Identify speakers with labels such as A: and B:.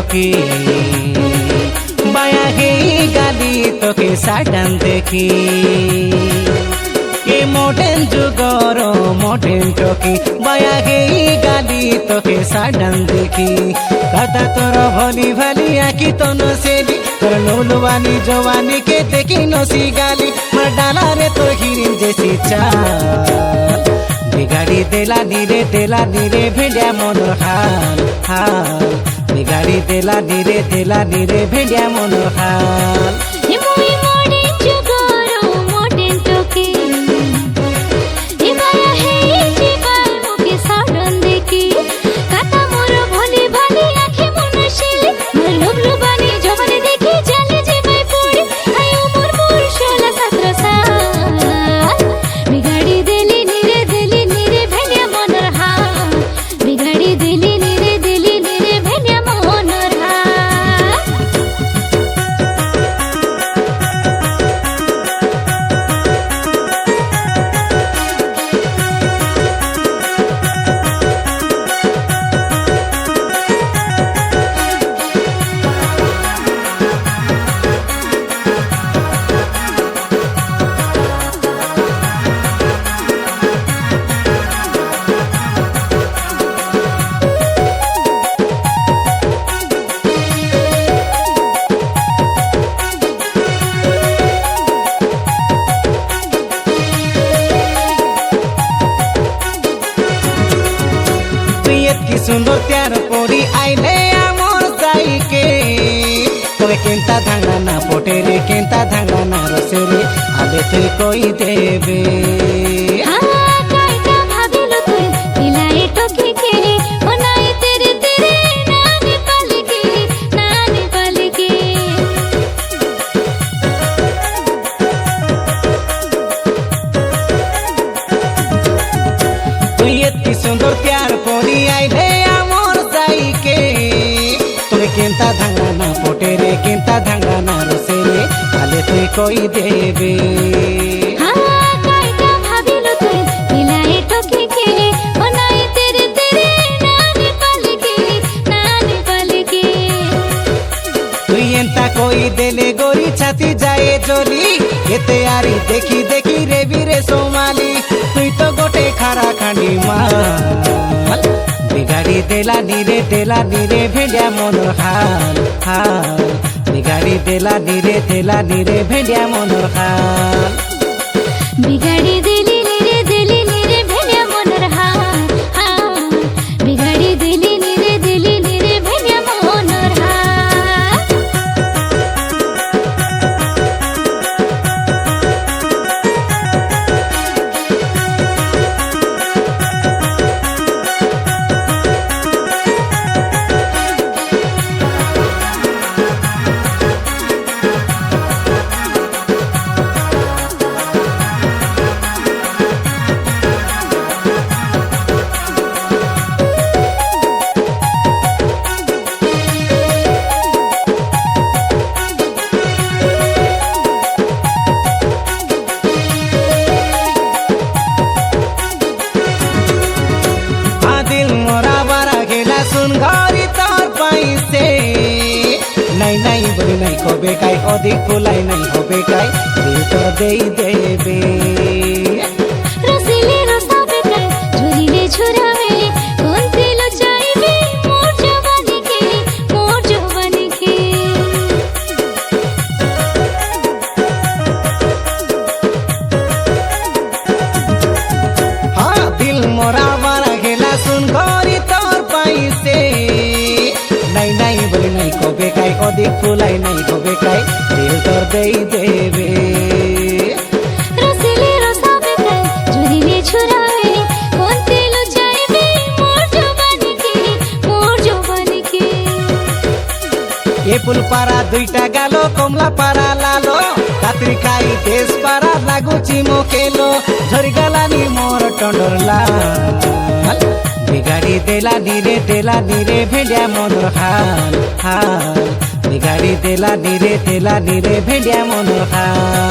A: Talkie বায়া হে গালি তোকে সাডান দেখি এ মডেন যুগর মডেন টকি বায়া হে গালি তোকে সাডান দেখি কথা তোর ভলি ভালি আঁকি তো নসেলি তোর লোলুয়ানি জওয়ানি কে দেখি নসি গালি মার ডালা রে তো হিরিন জেসি চাল बिगाड़ी देला नीरे भेड़िया मनोर हाल हाल बिगाड़ी देला नीरे भेड़िया मनोर हाल की सुंदर त्यार पोरी आइले आमर जाइके तोरे केंता धांगा ना पोटे रे केंता धांगा ना रसे रे आले तुई कोई देबे सुंदर प्यार पोरी आइले आमर जाइके तोरे केंता धांगा ना पोटे रे केंता धांगा ना रसे रे आले तुई कोई देबे तुई एंता कोई देले गोरी छाती जाए जोली एते आरी देखी देखी रे बीरे सोमाली तुई तो गोटे खारा खांडी माल बिगाड़ी देला नीरे भेड़िया मनोर हाल हाल बिगाड़ी देला नीरे भेड़िया मनोर हाल
B: बिगाड़ी देली नीरे भेड़िया मनोर हाल हाल बिगाड़ी देली नीरे भेड़िया मनोर हाल
A: सुन घरी तोर पैसे नहीं बोली नहीं होबे काई अधिक बोलाई नहीं होबे काई दिल तो दे देबे
B: रसिले रसाबे काई झुरिले झुरावेले कोन दिल चाइबे मोर जवानी के
A: हाँ दिल मोरा मारा गेला सुन घरी तोर पैसे नहीं बोली नहीं होबे काई अधिक बोलाई नहीं होबे काई दिल तो दे देबे
B: रसिले रसाबे काई झुरिले झुरावेले कोन दिल चाइबे मोर जवानी के
A: ये पुल पारा दुईटा गालो कमला पारा लालो कात्री खाई देश पारा लागू चिमो केलो झरी गलानी मोर टंडर लाल बिगाड़ी देला नीरे भेड़िया मनोर हाल हाल बिगाड़ी देला नीरे भेड़िया मनोर हाल।